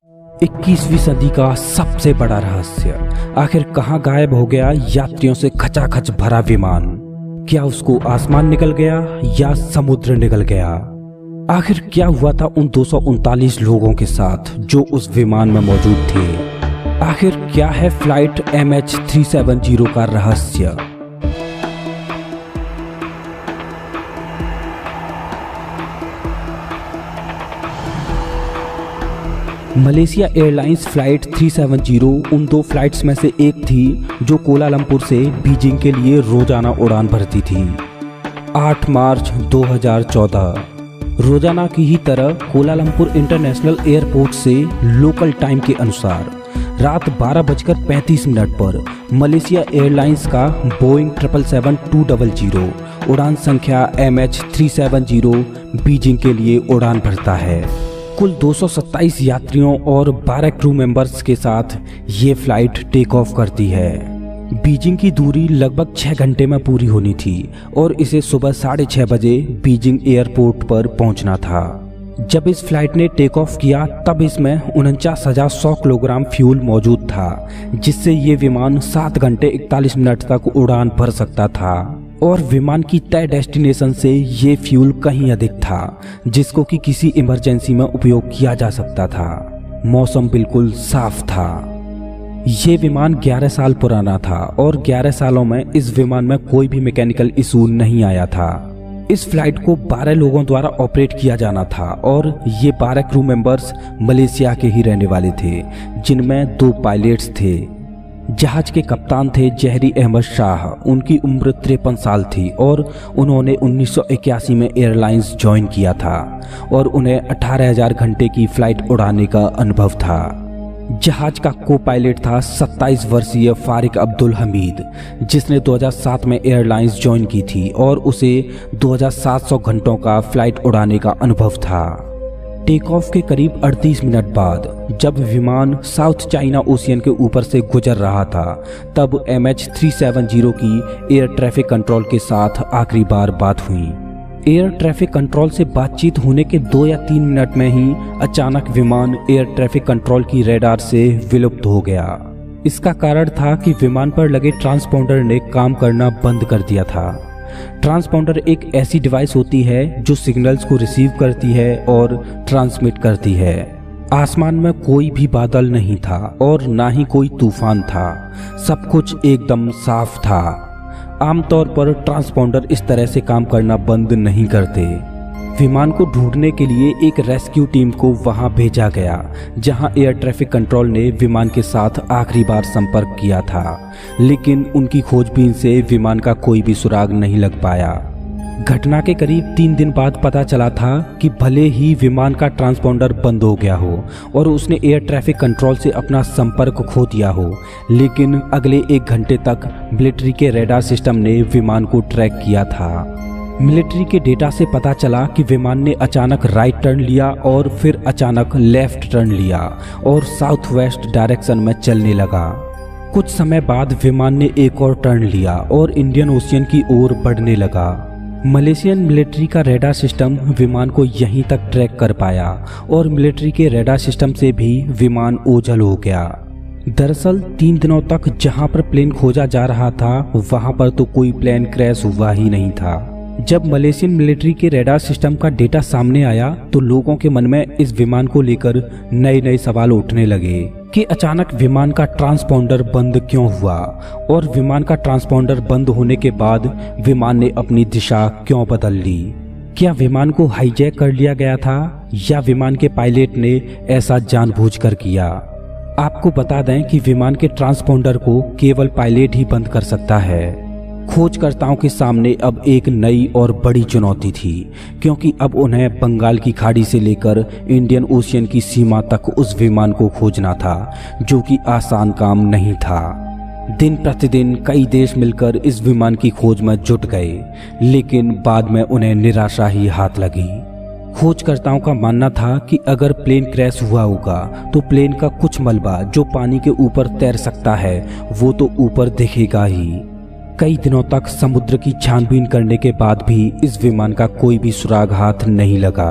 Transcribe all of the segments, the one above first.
21वीं सदी का सबसे बड़ा रहस्य, आखिर कहां गायब हो गया यात्रियों से खचाखच भरा विमान? क्या उसको आसमान निकल गया या समुद्र निकल गया? आखिर क्या हुआ था उन 239 लोगों के साथ जो उस विमान में मौजूद थे? आखिर क्या है फ्लाइट MH370 का रहस्य? मलेशिया एयरलाइंस फ्लाइट 370 उन दो फ्लाइट्स में से एक थी जो कोलालंपुर से बीजिंग के लिए रोजाना उड़ान भरती थी। 8 मार्च 2014 रोजाना की ही तरह कोलालंपुर इंटरनेशनल एयरपोर्ट से लोकल टाइम के अनुसार रात 12:35 पर मलेशिया एयरलाइंस का बोइंग 777-200 उड़ान संख्या MH370 बीजिंग के लिए उड़ान भरता है। कुल 227 यात्रियों और 12 क्रू मेंबर्स के साथ ये फ्लाइट टेक ऑफ करती है। बीजिंग की दूरी लगभग 6 घंटे में पूरी होनी थी और इसे सुबह 6:30 बजे बीजिंग एयरपोर्ट पर पहुंचना था। जब इस फ्लाइट ने टेक ऑफ किया तब इसमें 49,100 किलोग्राम फ्यूल मौजूद था, जिससे ये विमान 7 घंटे 41 मिनट तक उड़ान भर सकता था और विमान की तय डेस्टिनेशन से ये फ्यूल कहीं अधिक था, जिसको कि किसी इमरजेंसी में उपयोग किया जा सकता था। मौसम बिल्कुल साफ था। ये विमान 11 साल पुराना था और 11 सालों में इस विमान में कोई भी मैकेनिकल इशू नहीं आया था। इस फ्लाइट को 12 लोगों द्वारा ऑपरेट किया जाना था और ये 12 क्रू मेंबर्स मलेशिया के ही रहने वाले थे, जिनमें 2 पायलट्स थे। जहाज के कप्तान थे जहरी अहमद शाह। उनकी उम्र 53 साल थी और उन्होंने 1981 में एयरलाइंस ज्वाइन किया था और उन्हें 18,000 घंटे की फ्लाइट उड़ाने का अनुभव था। जहाज का को पायलट था 27 वर्षीय फारिक अब्दुल हमीद, जिसने 2007 में एयरलाइंस ज्वाइन की थी और उसे 2700 घंटों का फ्लाइट उड़ाने का अनुभव था। टेक ऑफ के करीब 38 मिनट बाद जब विमान साउथ चाइना ओशियन के ऊपर से गुजर रहा था, तब MH370 की एयर ट्रैफिक कंट्रोल के साथ आखिरी बार बात हुई। एयर ट्रैफिक कंट्रोल से बातचीत होने के 2 या 3 मिनट में ही अचानक विमान एयर ट्रैफिक कंट्रोल की रडार से विलुप्त हो गया। इसका कारण था कि विमान पर लगे ट्रांसपोंडर ने काम करना बंद कर दिया था। ट्रांसपोंडर एक ऐसी डिवाइस होती है जो सिग्नल्स को रिसीव करती है और ट्रांसमिट करती है। आसमान में कोई भी बादल नहीं था और ना ही कोई तूफान था। सब कुछ एकदम साफ था। आमतौर पर ट्रांसपोंडर इस तरह से काम करना बंद नहीं करते। विमान को ढूंढने के लिए एक रेस्क्यू टीम को वहां भेजा गया, जहां एयर ट्रैफिक कंट्रोल ने विमान के साथ आखिरी बार संपर्क किया था, लेकिन उनकी खोजबीन से विमान का कोई भी सुराग नहीं लग पाया। घटना के करीब 3 दिन बाद पता चला था कि भले ही विमान का ट्रांसपोंडर बंद हो गया हो और उसने एयर ट्रैफिक कंट्रोल से अपना संपर्क खो दिया हो, लेकिन अगले 1 घंटे तक मिलिट्री के रडार सिस्टम ने विमान को ट्रैक किया था। मिलिट्री के डेटा से पता चला कि विमान ने अचानक राइट टर्न लिया और फिर अचानक लेफ्ट टर्न लिया और साउथ वेस्ट डायरेक्शन में चलने लगा। कुछ समय बाद विमान ने एक और टर्न लिया और इंडियन ओशियन की ओर बढ़ने लगा। मलेशियन मिलिट्री का रडार सिस्टम विमान को यहीं तक ट्रैक कर पाया और मिलिट्री के रडार सिस्टम से भी विमान ओझल हो गया। दरअसल 3 दिनों तक जहां पर प्लेन खोजा जा रहा था, वहां पर तो कोई प्लेन क्रैश हुआ ही नहीं था। जब मलेशियन मिलिट्री के रडार सिस्टम का डेटा सामने आया तो लोगों के मन में इस विमान को लेकर नए सवाल उठने लगे कि अचानक विमान का ट्रांसपोंडर बंद क्यों हुआ और विमान का ट्रांसपोंडर बंद होने के बाद विमान ने अपनी दिशा क्यों बदल ली। क्या विमान को हाईजैक कर लिया गया था या विमान के पायलट ने ऐसा जानबूझकर किया? आपको बता दें कि विमान के ट्रांसपोंडर को केवल पायलट ही बंद कर सकता है। खोजकर्ताओं के सामने अब एक नई और बड़ी चुनौती थी, क्योंकि अब उन्हें बंगाल की खाड़ी से लेकर इंडियन ओशियन की सीमा तक उस विमान को खोजना था, जो कि आसान काम नहीं था। दिन प्रतिदिन कई देश मिलकर इस विमान की खोज में जुट गए, लेकिन बाद में उन्हें निराशा ही हाथ लगी। खोजकर्ताओं का मानना था कि अगर प्लेन क्रैश हुआ होगा तो प्लेन का कुछ मलबा जो पानी के ऊपर तैर सकता है वो तो ऊपर दिखेगा ही। कई दिनों तक समुद्र की छानबीन करने के बाद भी इस विमान का कोई भी सुराग हाथ नहीं लगा।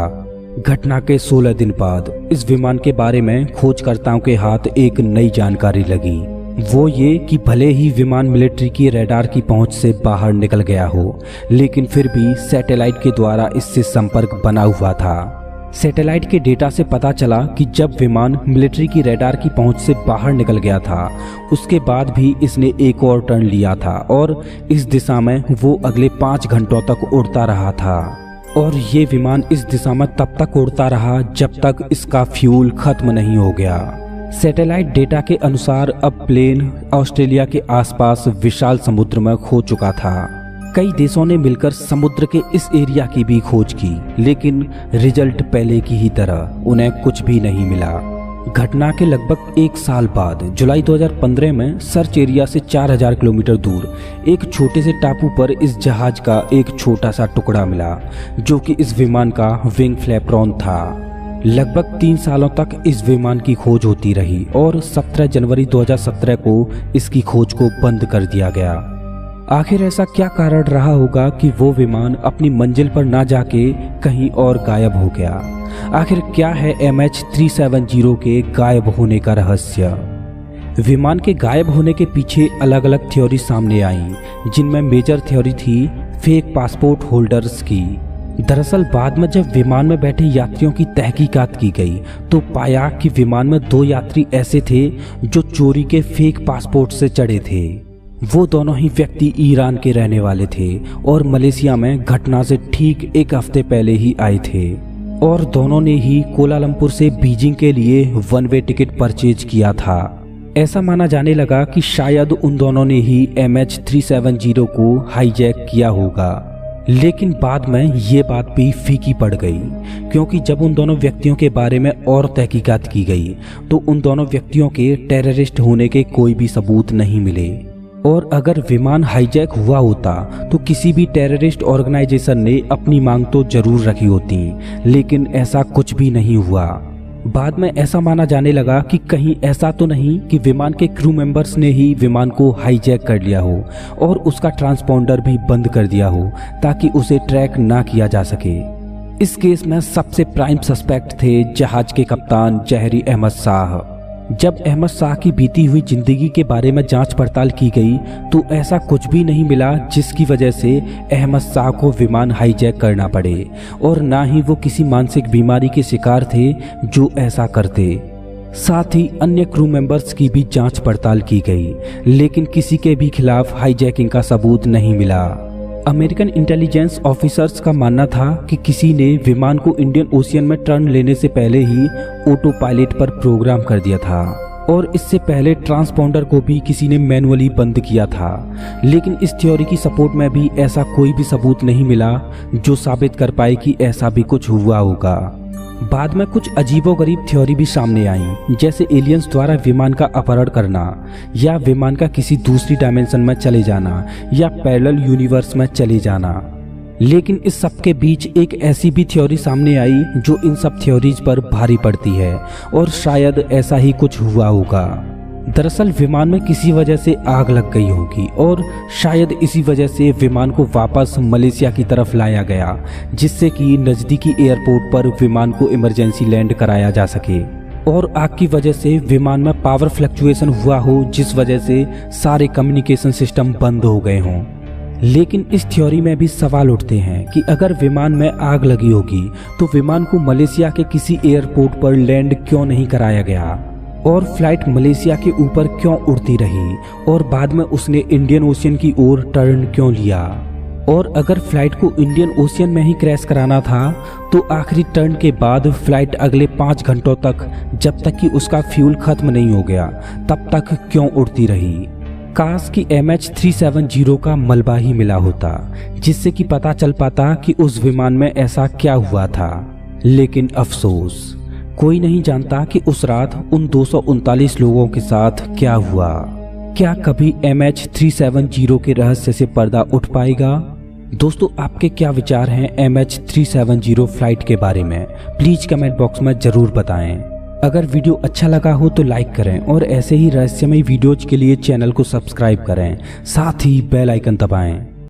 घटना के 16 दिन बाद इस विमान के बारे में खोजकर्ताओं के हाथ एक नई जानकारी लगी। वो ये कि भले ही विमान मिलिट्री की रडार की पहुंच से बाहर निकल गया हो, लेकिन फिर भी सैटेलाइट के द्वारा इससे संपर्क बना हुआ था। सैटेलाइट के डेटा से पता चला कि जब विमान मिलिट्री की रडार की पहुंच से बाहर निकल गया था, उसके बाद भी इसने एक और टर्न लिया था और इस दिशा में वो अगले 5 घंटों तक उड़ता रहा था। और ये विमान इस दिशा में तब तक उड़ता रहा जब तक इसका फ्यूल खत्म नहीं हो गया। सैटेलाइट डेटा के अनुसार अब प्लेन ऑस्ट्रेलिया के आसपास विशाल समुद्र में खो चुका था। कई देशों ने मिलकर समुद्र के इस एरिया की भी खोज की, लेकिन रिजल्ट पहले की ही तरह उन्हें कुछ भी नहीं मिला। घटना के लगभग 1 साल बाद जुलाई 2015 में सर्च एरिया से 4000 किलोमीटर दूर एक छोटे से टापू पर इस जहाज का एक छोटा सा टुकड़ा मिला, जो कि इस विमान का विंग फ्लैपरॉन था। लगभग 3 सालों तक इस विमान की खोज होती रही और 17 जनवरी 2017 को इसकी खोज को बंद कर दिया गया। आखिर ऐसा क्या कारण रहा होगा कि वो विमान अपनी मंजिल पर ना जाके कहीं और गायब हो गया? आखिर क्या है MH370 के गायब होने का रहस्य? विमान के गायब होने के पीछे अलग अलग थ्योरी सामने आई, जिनमें मेजर थ्योरी थी फेक पासपोर्ट होल्डर्स की। दरअसल बाद में जब विमान में बैठे यात्रियों की तहकीकात की गई तो पाया कि विमान में 2 यात्री ऐसे थे जो चोरी के फेक पासपोर्ट से चढ़े थे। वो दोनों ही व्यक्ति ईरान के रहने वाले थे और मलेशिया में घटना से ठीक 1 हफ्ते पहले ही आए थे, और दोनों ने ही कोलालंपुर से बीजिंग के लिए 1 वे टिकट परचेज किया था। ऐसा माना जाने लगा कि शायद उन दोनों ने ही MH370 को हाईजैक किया होगा। लेकिन बाद में ये बात भी फीकी पड़ गई, क्योंकि जब उन दोनों व्यक्तियों के बारे में और तहकीकात की गई तो उन दोनों व्यक्तियों के टेररिस्ट होने के कोई भी सबूत नहीं मिले। और अगर विमान हाईजैक हुआ होता तो किसी भी टेररिस्ट ऑर्गेनाइजेशन ने अपनी मांग तो जरूर रखी होती, लेकिन ऐसा कुछ भी नहीं हुआ। बाद में ऐसा माना जाने लगा कि कहीं ऐसा तो नहीं कि विमान के क्रू मेंबर्स ने ही विमान को हाईजैक कर लिया हो और उसका ट्रांसपॉन्डर भी बंद कर दिया हो ताकि उसे ट्रैक ना किया जा सके। इस केस में सबसे प्राइम सस्पेक्ट थे जहाज के कप्तान जहरी अहमद शाह। जब अहमद शाह की बीती हुई जिंदगी के बारे में जांच पड़ताल की गई तो ऐसा कुछ भी नहीं मिला जिसकी वजह से अहमद शाह को विमान हाईजैक करना पड़े, और ना ही वो किसी मानसिक बीमारी के शिकार थे जो ऐसा करते। साथ ही अन्य क्रू मेंबर्स की भी जांच पड़ताल की गई, लेकिन किसी के भी खिलाफ हाईजैकिंग का सबूत नहीं मिला। अमेरिकन इंटेलिजेंस ऑफिसर्स का मानना था कि किसी ने विमान को इंडियन ओशियन में टर्न लेने से पहले ही ऑटो पायलट पर प्रोग्राम कर दिया था, और इससे पहले ट्रांसपॉन्डर को भी किसी ने मैनुअली बंद किया था। लेकिन इस थ्योरी की सपोर्ट में भी ऐसा कोई भी सबूत नहीं मिला जो साबित कर पाए कि ऐसा भी कुछ हुआ होगा। बाद में कुछ अजीबोगरीब थ्योरी भी सामने आई, जैसे एलियंस द्वारा विमान का अपहरण करना, या विमान का किसी दूसरी डायमेंशन में चले जाना, या पैरेलल यूनिवर्स में चले जाना। लेकिन इस सब के बीच एक ऐसी भी थ्योरी सामने आई जो इन सब थ्योरीज पर भारी पड़ती है, और शायद ऐसा ही कुछ हुआ होगा। दरअसल विमान में किसी वजह से आग लग गई होगी, और शायद इसी वजह से विमान को वापस मलेशिया की तरफ लाया गया, जिससे कि नज़दीकी एयरपोर्ट पर विमान को इमरजेंसी लैंड कराया जा सके। और आग की वजह से विमान में पावर फ्लक्चुएशन हुआ हो, जिस वजह से सारे कम्युनिकेशन सिस्टम बंद हो गए हों। लेकिन इस थ्योरी में भी सवाल उठते हैं कि अगर विमान में आग लगी होगी तो विमान को मलेशिया के किसी एयरपोर्ट पर लैंड क्यों नहीं कराया गया, और फ्लाइट मलेशिया के ऊपर क्यों उड़ती रही, और बाद में उसने इंडियन ओशियन की ओर टर्न क्यों लिया। और अगर फ्लाइट को इंडियन ओशियन में ही क्रैश कराना था तो आखिरी टर्न के बाद फ्लाइट अगले 5 घंटों तक, जब तक कि उसका फ्यूल खत्म नहीं हो गया, तब तक क्यों उड़ती रही। काश कि MH370 का मलबा ही मिला होता, जिससे कि पता चल पाता कि उस विमान में ऐसा क्या हुआ था। लेकिन अफसोस, कोई नहीं जानता कि उस रात उन 239 लोगों के साथ क्या हुआ। क्या कभी MH370 के रहस्य से पर्दा उठ पाएगा? दोस्तों, आपके क्या विचार हैं MH370 फ्लाइट के बारे में? प्लीज कमेंट बॉक्स में जरूर बताएं। अगर वीडियो अच्छा लगा हो तो लाइक करें, और ऐसे ही रहस्यमय वीडियोज के लिए चैनल को सब्सक्राइब करें, साथ ही बेल आइकन दबाएं।